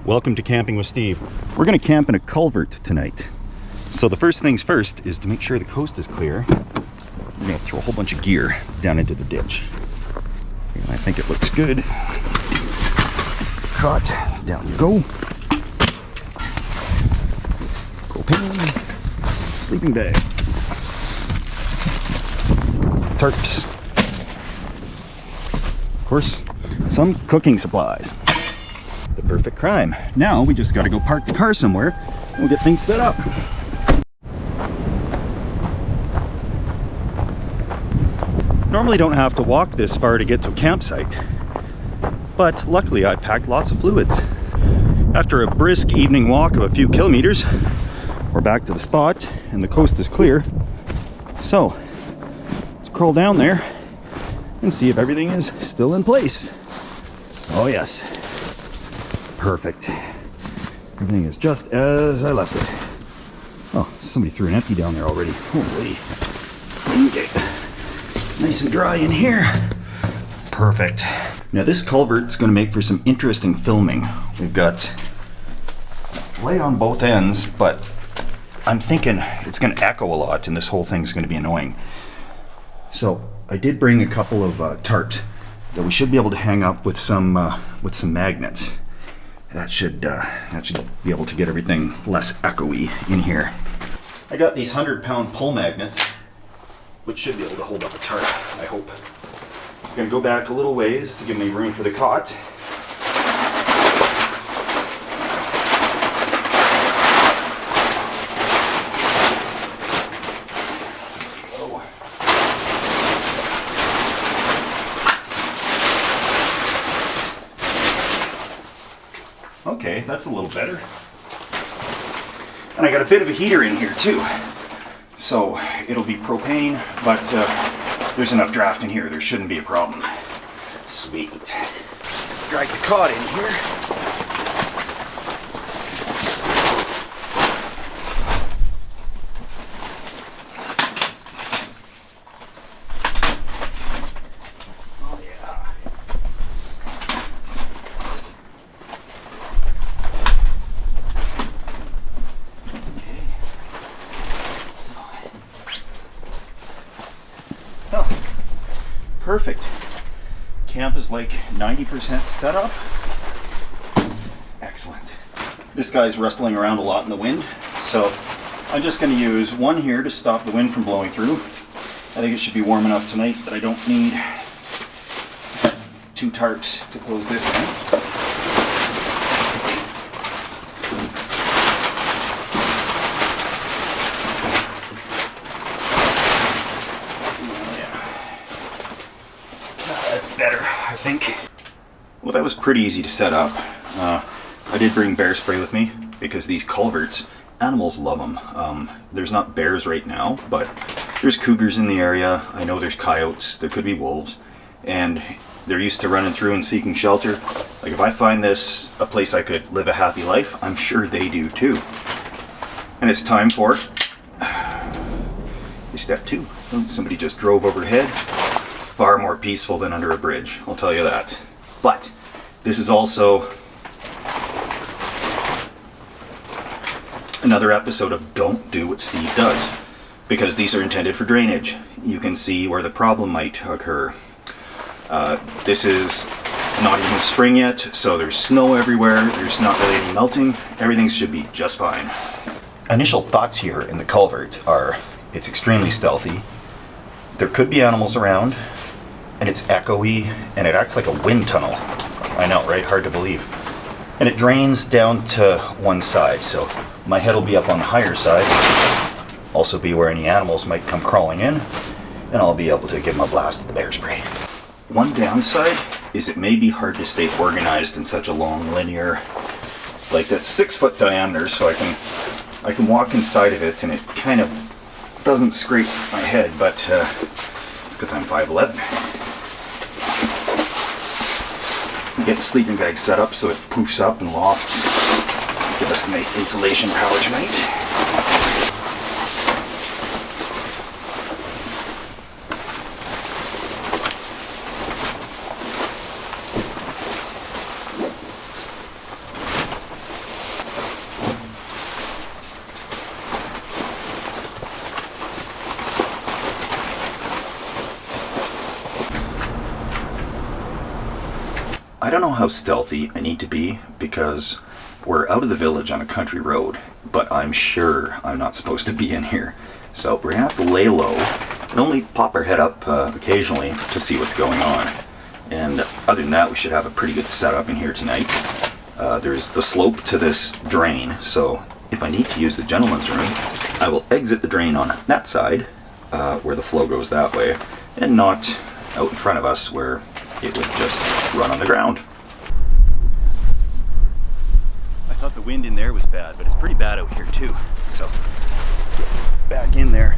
Welcome to Camping with Steve. We're going to camp in a culvert tonight. So the first things first is to make sure the coast is clear. We're going to throw a whole bunch of gear down into the ditch. And I think it looks good. Cot, down you go. Propane, sleeping bag, tarps, of course, some cooking supplies. The perfect crime. Now we just got to go park the car somewhere and we'll get things set up. Normally don't have to walk this far to get to a campsite, but luckily I packed lots of fluids. After a brisk evening walk of a few kilometers, we're back to the spot and the coast is clear. So let's crawl down there and see if everything is still in place. Oh yes. Perfect. Everything is just as I left it. Oh, somebody threw an empty down there already. Holy. Okay. Nice and dry in here. Perfect. Now this culvert's going to make for some interesting filming. We've got light on both ends, but I'm thinking it's going to echo a lot and this whole thing's going to be annoying. So I did bring a couple of tarps that we should be able to hang up with some magnets. That should be able to get everything less echoey in here. I got these 100-pound pull magnets, which should be able to hold up a tarp, I hope. I'm going to go back a little ways to give me room for the cot. Okay, that's a little better. And I got a bit of a heater in here too. So it'll be propane, but there's enough draft in here. There shouldn't be a problem. Sweet. Drag the cot in here. Perfect. Camp is like 90% set up. Excellent. This guy's rustling around a lot in the wind, so I'm just going to use one here to stop the wind from blowing through. I think it should be warm enough tonight that I don't need two tarps to close this in. Better, I think. Well, that was pretty easy to set up. I did bring bear spray with me because these culverts, animals love them. There's not bears right now, but there's cougars in the area. I know there's coyotes, there could be wolves, and they're used to running through and seeking shelter. Like if I find this a place I could live a happy life, I'm sure they do too. And it's time for step 2. Somebody just drove overhead. Far more peaceful than under a bridge, I'll tell you that. But this is also another episode of don't do what Steve does, because these are intended for drainage. You can see where the problem might occur. This is not even spring yet, so there's snow everywhere. There's not really any melting. Everything should be just fine. Initial thoughts here in the culvert are it's extremely stealthy. There could be animals around, and it's echoey, and it acts like a wind tunnel. I know, right? Hard to believe. And it drains down to one side, so my head will be up on the higher side. Also be where any animals might come crawling in, and I'll be able to give them a blast of the bear spray. One downside is it may be hard to stay organized in such a long linear, like that's 6 foot diameter, so I can walk inside of it, and it kind of doesn't scrape my head, but it's because I'm 5'11". Get the sleeping bag set up so it poofs up and lofts. Give us a nice insulation power tonight. don't know how stealthy I need to be because we're out of the village on a country road, but I'm sure I'm not supposed to be in here. So we're gonna have to lay low and only pop our head up occasionally to see what's going on. And other than that, we should have a pretty good setup in here tonight. There's the slope to this drain, so if I need to use the gentleman's room, I will exit the drain on that side, where the flow goes that way, and not out in front of us where it would just run on the ground. I thought the wind in there was bad, but it's pretty bad out here too. So let's get back in there.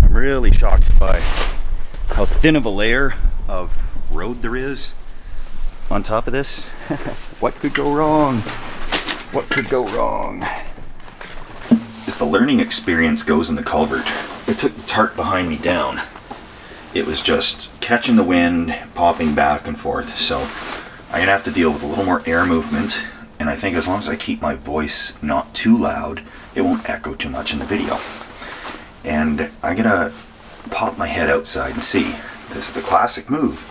I'm really shocked by how thin of a layer of road there is on top of this. What could go wrong? What could go wrong? As the learning experience goes in the culvert, I took the tarp behind me down. It was just catching the wind, popping back and forth. So I'm gonna have to deal with a little more air movement. And I think as long as I keep my voice not too loud, it won't echo too much in the video. And I'm gonna pop my head outside and see. This is the classic move.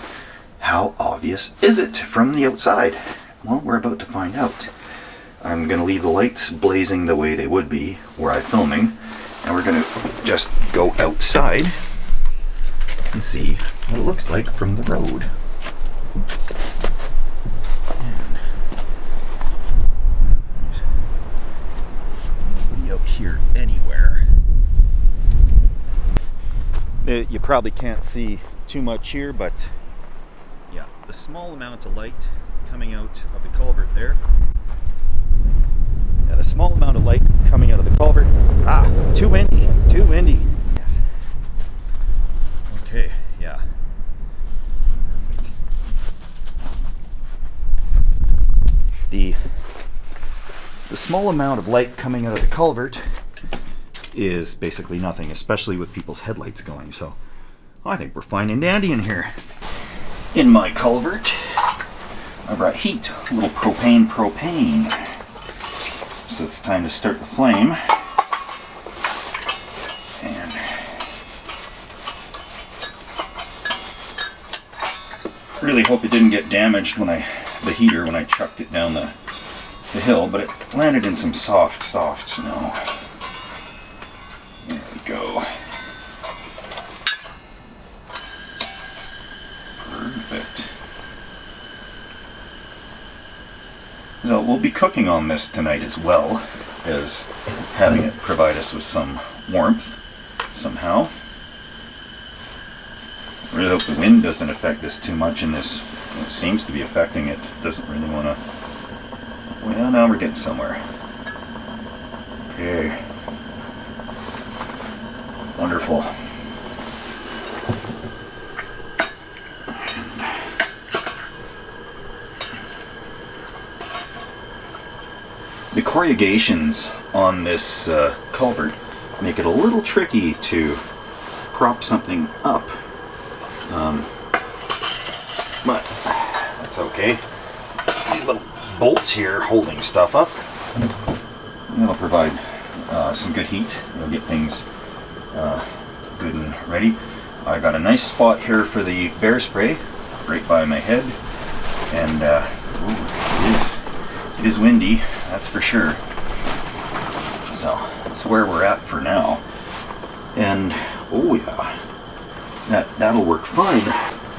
How obvious is it from the outside? Well, we're about to find out. I'm gonna leave the lights blazing the way they would be where I'm filming, and we're gonna just go outside and see what it looks like from the road. Nobody out here anywhere. You probably can't see too much here, but yeah, the small amount of light coming out of the culvert there. Yeah, the small amount of light coming out of the culvert. Ah, too windy, too windy. Yes. Okay, yeah. The small amount of light coming out of the culvert is basically nothing, especially with people's headlights going. So I think we're fine and dandy in here. In my culvert, I brought heat, a little propane. So it's time to start the flame. And really hope it didn't get damaged when the heater when I chucked it down the hill, but it landed in some soft snow. There we go. Perfect. So we'll be cooking on this tonight as well as having it provide us with some warmth somehow. Really hope the wind doesn't affect this too much in this. It seems to be affecting it. Doesn't really want to. Well, now we're getting somewhere. Okay. Wonderful. The corrugations on this culvert make it a little tricky to prop something up, but that's okay. These little bolts here holding stuff up, that'll provide some good heat. It'll get things good and ready. I got a nice spot here for the bear spray right by my head, and it is windy, that's for sure. So that's where we're at for now. And oh yeah, that'll work fine.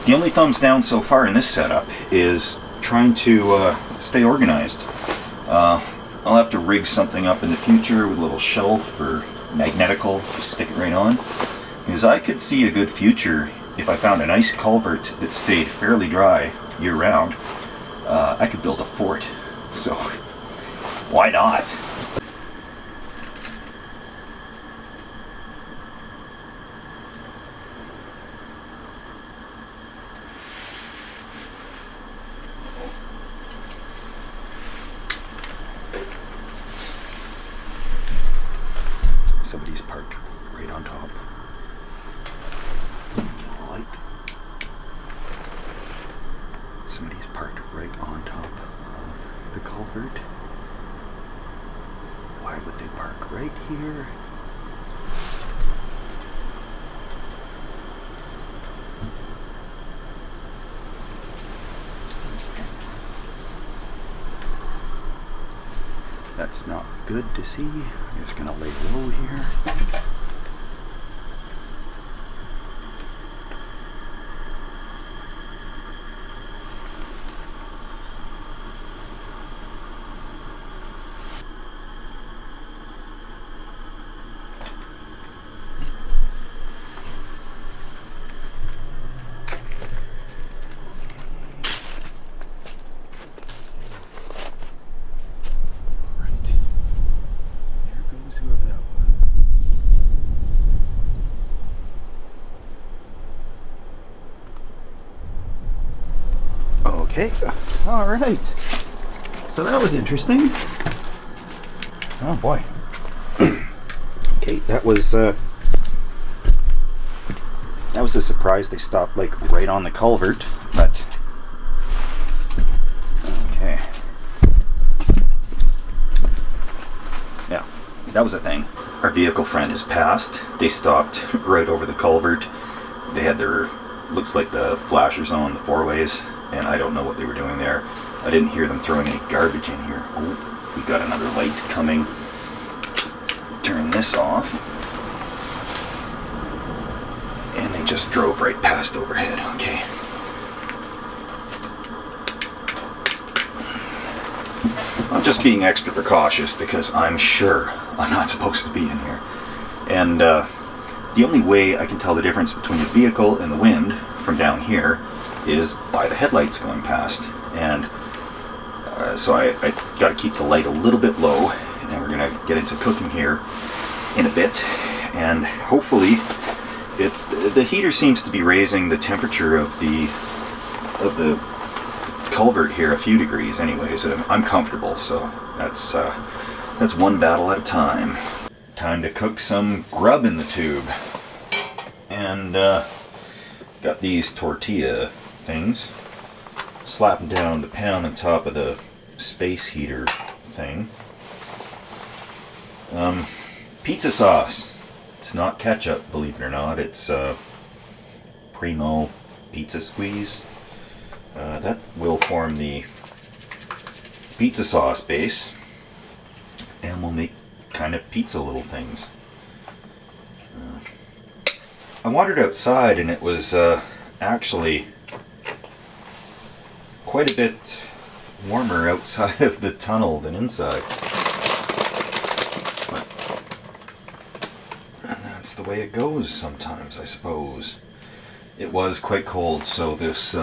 The only thumbs down so far in this setup is trying to stay organized. I'll have to rig something up in the future with a little shelf or magnetical, just stick it right on. Because I could see a good future if I found a nice culvert that stayed fairly dry year round. I could build a fort, so why not? Somebody's parked right on top. Light. Somebody's parked right on top of the culvert. Why would they park right here? That's not good to see. I'm just gonna lay low here. Okay, all right. So that was interesting. Oh boy. Okay, that was a surprise. They stopped like right on the culvert, but okay. Yeah, that was a thing. Our vehicle friend has passed. They stopped right over the culvert. They had their, looks like the flashers on, the four-ways. And I don't know what they were doing there. I didn't hear them throwing any garbage in here. Oh, we got another light coming. Turn this off. And they just drove right past overhead. Okay. I'm just being extra precautious because I'm sure I'm not supposed to be in here. And the only way I can tell the difference between a vehicle and the wind from down here is by the headlights going past, and so I got to keep the light a little bit low, and we're going to get into cooking here in a bit, and hopefully the heater seems to be raising the temperature of the culvert here a few degrees anyways. I'm comfortable, so that's one battle at a time. Time to cook some grub in the tube, and got these tortilla things. Slap them down the pan on top of the space heater thing. Pizza sauce. It's not ketchup, believe it or not. It's Primo pizza squeeze. That will form the pizza sauce base, and we'll make kind of pizza little things. I wandered outside, and it was actually quite a bit warmer outside of the tunnel than inside. But that's the way it goes sometimes, I suppose. It was quite cold, so this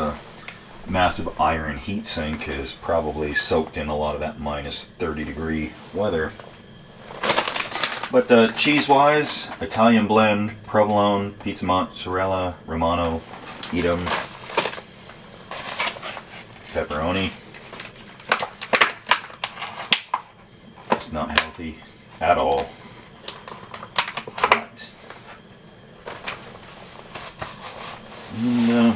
massive iron heat sink is probably soaked in a lot of that minus 30 degree weather. But cheese-wise, Italian blend, provolone, pizza mozzarella, Romano, Edam, pepperoni. It's not healthy at all. But, and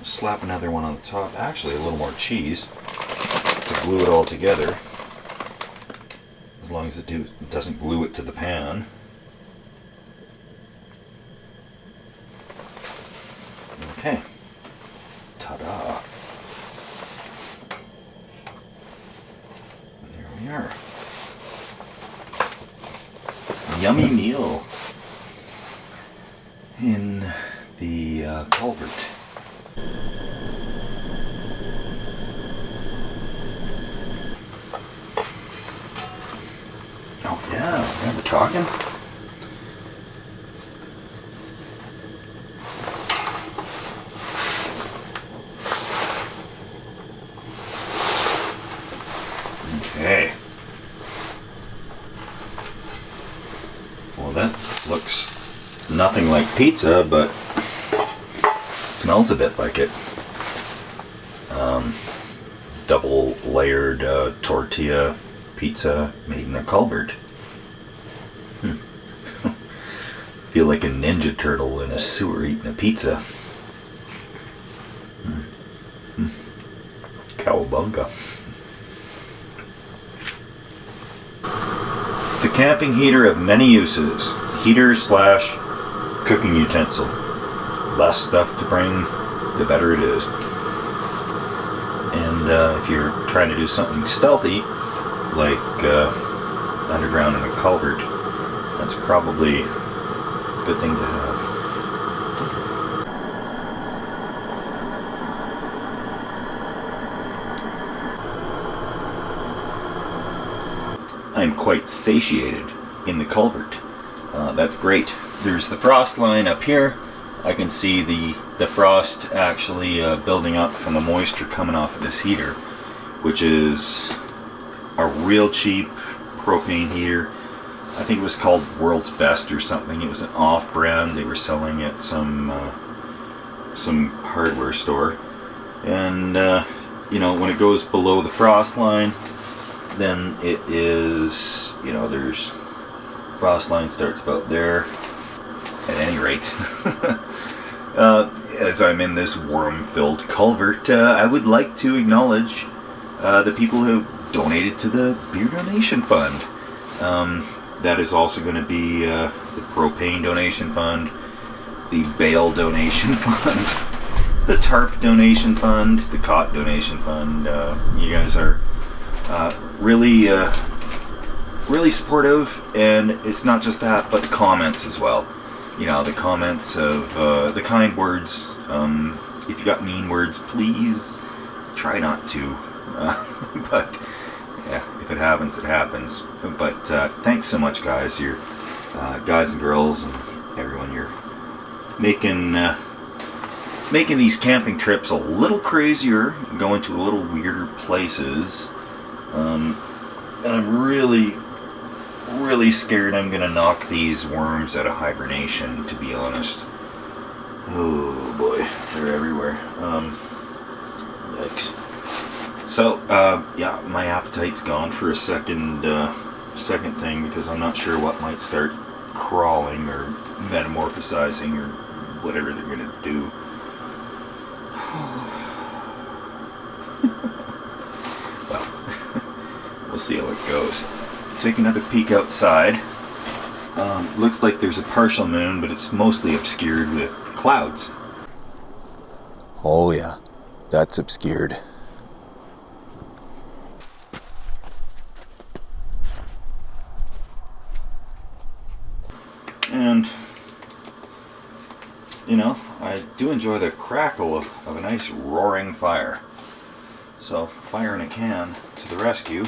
slap another one on the top. Actually, a little more cheese to glue it all together. As long as it doesn't glue it to the pan. Okay. Ta-da. There we are. Yummy meal in the culvert. Oh yeah, remember talking? Okay. Well, that looks nothing like pizza, but smells a bit like it. Double layered tortilla pizza made in a culvert. Feel like a ninja turtle in a sewer eating a pizza. Cowabunga. The camping heater of many uses. Heater slash cooking utensil. Less stuff to bring, the better it is. And if you're trying to do something stealthy, like underground in a culvert. That's probably a good thing to have. I'm quite satiated in the culvert. That's great. There's the frost line up here. I can see the frost actually building up from the moisture coming off of this heater, which is a real cheap propane heater. I think it was called World's Best or something. It was an off-brand. They were selling at some hardware store. And you know, when it goes below the frost line, then it is, you know, there's frost line starts about there. At any rate, as I'm in this worm-filled culvert, I would like to acknowledge the people who donated to the beer donation fund. That is also going to be the propane donation fund, the bale donation fund, the tarp donation fund, the cot donation fund. You guys are really supportive, and it's not just that, but comments as well. You know, the comments of the kind words. If you got mean words, please try not to. But yeah, if it happens, it happens. But thanks so much, guys. You're guys and girls and everyone. You're making these camping trips a little crazier, going to a little weirder places. And I'm really scared I'm gonna knock these worms out of hibernation, to be honest. Oh boy, they're everywhere. Yikes. So yeah, my appetite's gone for a second thing, because I'm not sure what might start crawling or metamorphosizing or whatever they're gonna do. Well, we'll see how it goes. Take another peek outside. Looks like there's a partial moon, but it's mostly obscured with clouds. Oh yeah, that's obscured. And, you know, I do enjoy the crackle of a nice roaring fire. So, fire in a can to the rescue.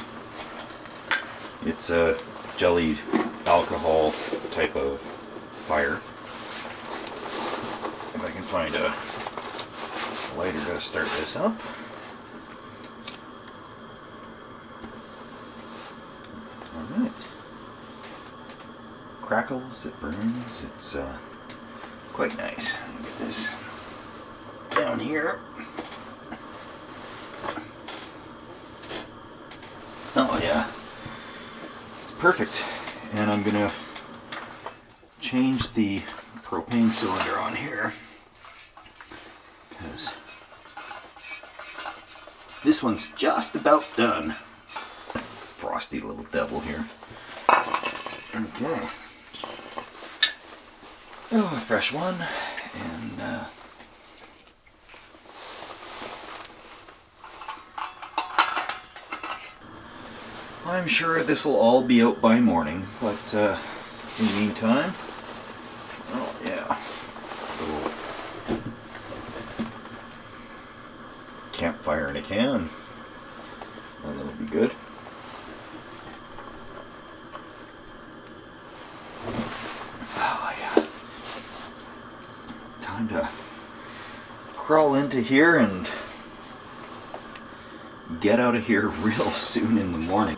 It's a jellied alcohol type of fire. If I can find a lighter to start this up. Alright. Crackles, it burns, it's quite nice. Get this down here. Oh yeah. Perfect. And I'm gonna change the propane cylinder on here, because this one's just about done. Frosty little devil here. Okay. Oh, a fresh one. And I'm sure this will all be out by morning, but in the meantime, oh yeah, little campfire in a can. Well, that'll be good. Oh yeah, time to crawl into here and get out of here real soon in the morning.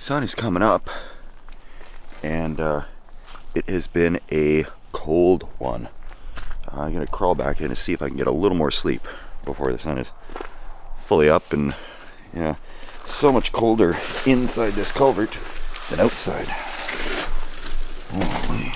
Sun is coming up, and it has been a cold one. I'm gonna crawl back in and see if I can get a little more sleep before the sun is fully up. And yeah, so much colder inside this culvert than outside. Holy.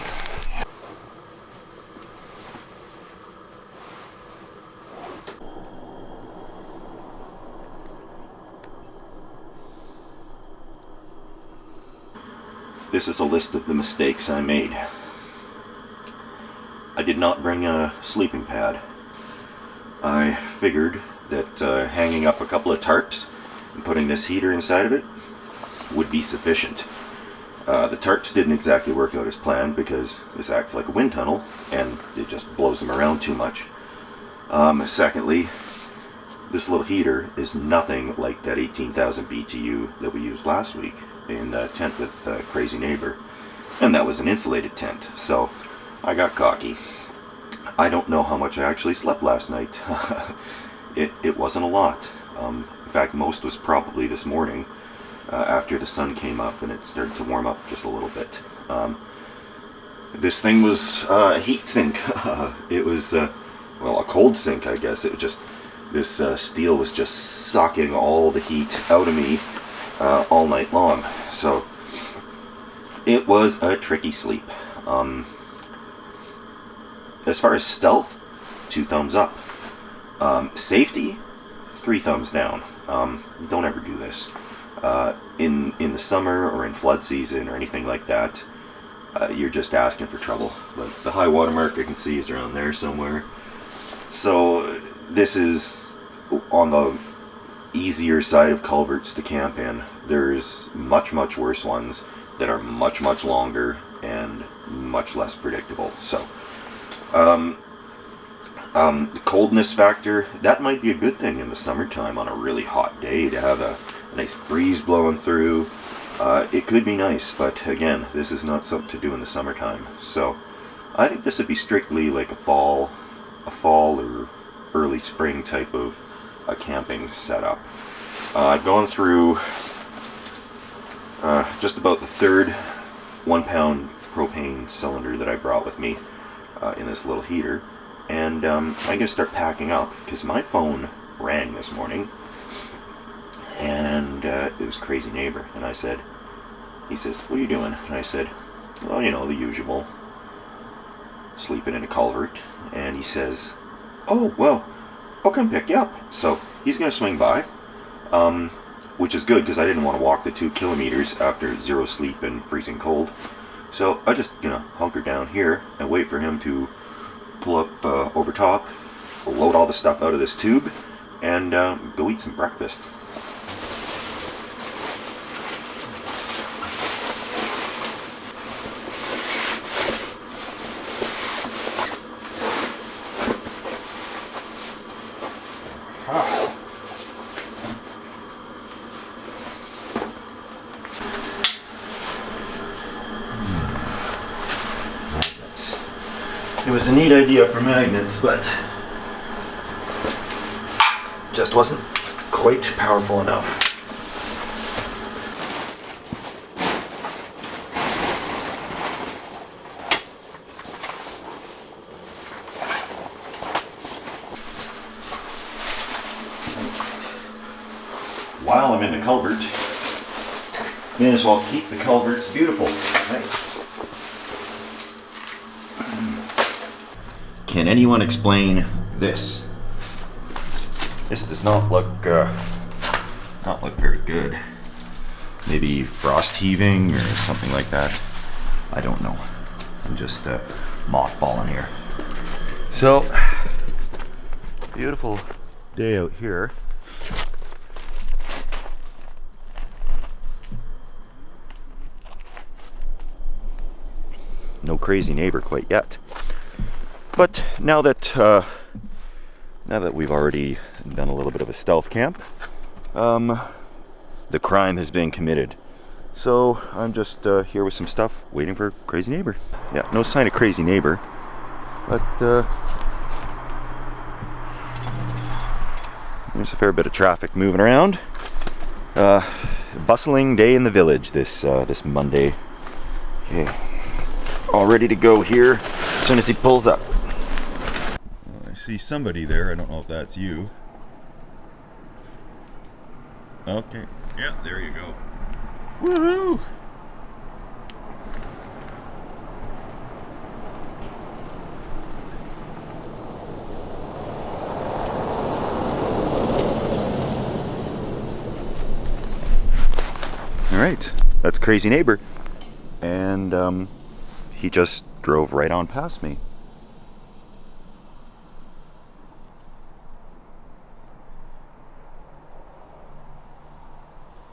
This is a list of the mistakes I made. I did not bring a sleeping pad. I figured that hanging up a couple of tarps and putting this heater inside of it would be sufficient. The tarps didn't exactly work out as planned because this acts like a wind tunnel and it just blows them around too much. Secondly, this little heater is nothing like that 18,000 BTU that we used last week in the tent with Crazy Neighbor, and that was an insulated tent, so I got cocky. I don't know how much I actually slept last night. It wasn't a lot. In fact, most was probably this morning after the sun came up and it started to warm up just a little bit. This thing was a heat sink. It was, well, a cold sink, I guess. It was just, this steel was just sucking all the heat out of me all night long. So it was a tricky sleep. As far as stealth, 2 thumbs up. Safety, 3 thumbs down. Don't ever do this. In the summer or in flood season or anything like that, you're just asking for trouble. But the high water mark I can see is around there somewhere. So this is on the easier side of culverts to camp in. There's much worse ones that are much longer and much less predictable. So the coldness factor, that might be a good thing in the summertime on a really hot day to have a nice breeze blowing through. It could be nice, but again, this is not something to do in the summertime. So I think this would be strictly like a fall or early spring type of a camping setup. I've gone through just about the third 1-pound propane cylinder that I brought with me in this little heater, and I'm going to start packing up because my phone rang this morning and it was Crazy Neighbor, and he says, "What are you doing?" And I said, "Well, you know, the usual, sleeping in a culvert." And he says, "Oh, well, I'll come pick you up." So he's going to swing by, which is good because I didn't want to walk the 2 kilometers after 0 sleep and freezing cold. So I just, hunker down here and wait for him to pull up over top, load all the stuff out of this tube, and go eat some breakfast. It was a neat idea for magnets, but just wasn't quite powerful enough. While I'm in the culvert, may as well keep the culverts beautiful, right? Can anyone explain this? This does not look very good. Maybe frost heaving or something like that. I don't know. I'm just mothballing here. So, beautiful day out here. No Crazy Neighbor quite yet. But now that we've already done a little bit of a stealth camp, the crime has been committed. So I'm just here with some stuff, waiting for Crazy Neighbor. Yeah, no sign of Crazy Neighbor, but there's a fair bit of traffic moving around. Bustling day in the village this Monday. Okay. all ready to go here as soon as he pulls up. I see somebody there. I don't know if that's you. Okay. Yeah, there you go. Woohoo! All right, that's Crazy Neighbor. And he just drove right on past me.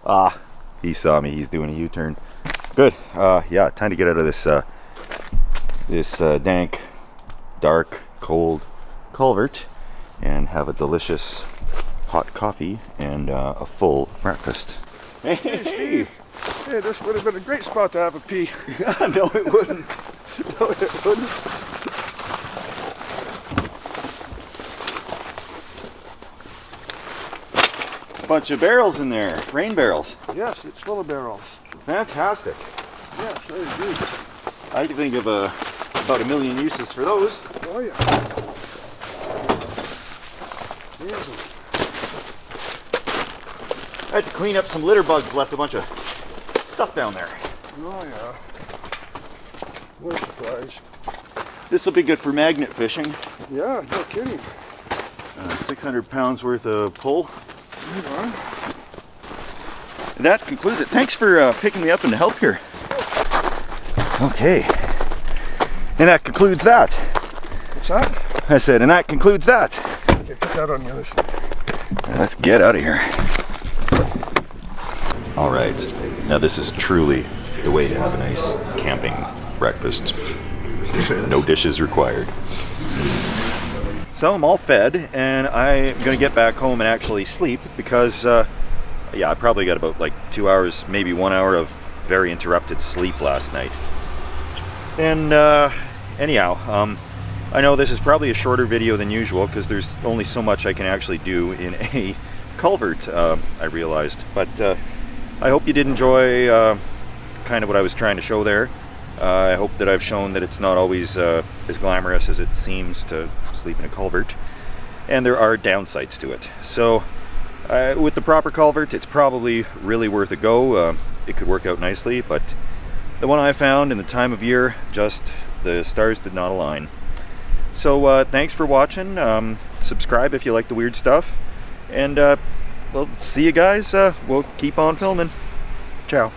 Ah, he saw me. He's doing a U-turn. Good. Yeah, time to get out of this dank, dark, cold culvert and have a delicious hot coffee and a full breakfast. Hey, Steve. Hey, this would have been a great spot to have a pee. No, it wouldn't. No, it wouldn't. Bunch of barrels in there, rain barrels. Yes, it's full of barrels. Fantastic. Yes, very good. I can think of about a million uses for those. Oh, yeah. Easy. I had to clean up some litter bugs, left a bunch of stuff down there. Oh, yeah. What a surprise. This will be good for magnet fishing. Yeah, no kidding. 600 pounds worth of pull. Right on. And that concludes it. Thanks for picking me up and to help here. Okay. And that concludes that. What's that? I said, and that concludes that. Okay, put that on the other side. Let's get out of here. All right. Now this is truly the way to have a nice camping breakfast. No dishes required. So I'm all fed and I'm gonna get back home and actually sleep because yeah, I probably got about like 2 hours, maybe 1 hour of very interrupted sleep last night. And anyhow, I know this is probably a shorter video than usual because there's only so much I can actually do in a culvert, I realized. But I hope you did enjoy kind of what I was trying to show there. I hope that I've shown that it's not always as glamorous as it seems to sleep in a culvert. And there are downsides to it. So with the proper culvert, it's probably really worth a go. It could work out nicely, but the one I found in the time of year, just the stars did not align. So thanks for watching. Subscribe if you like the weird stuff. And we'll see you guys. We'll keep on filming. Ciao.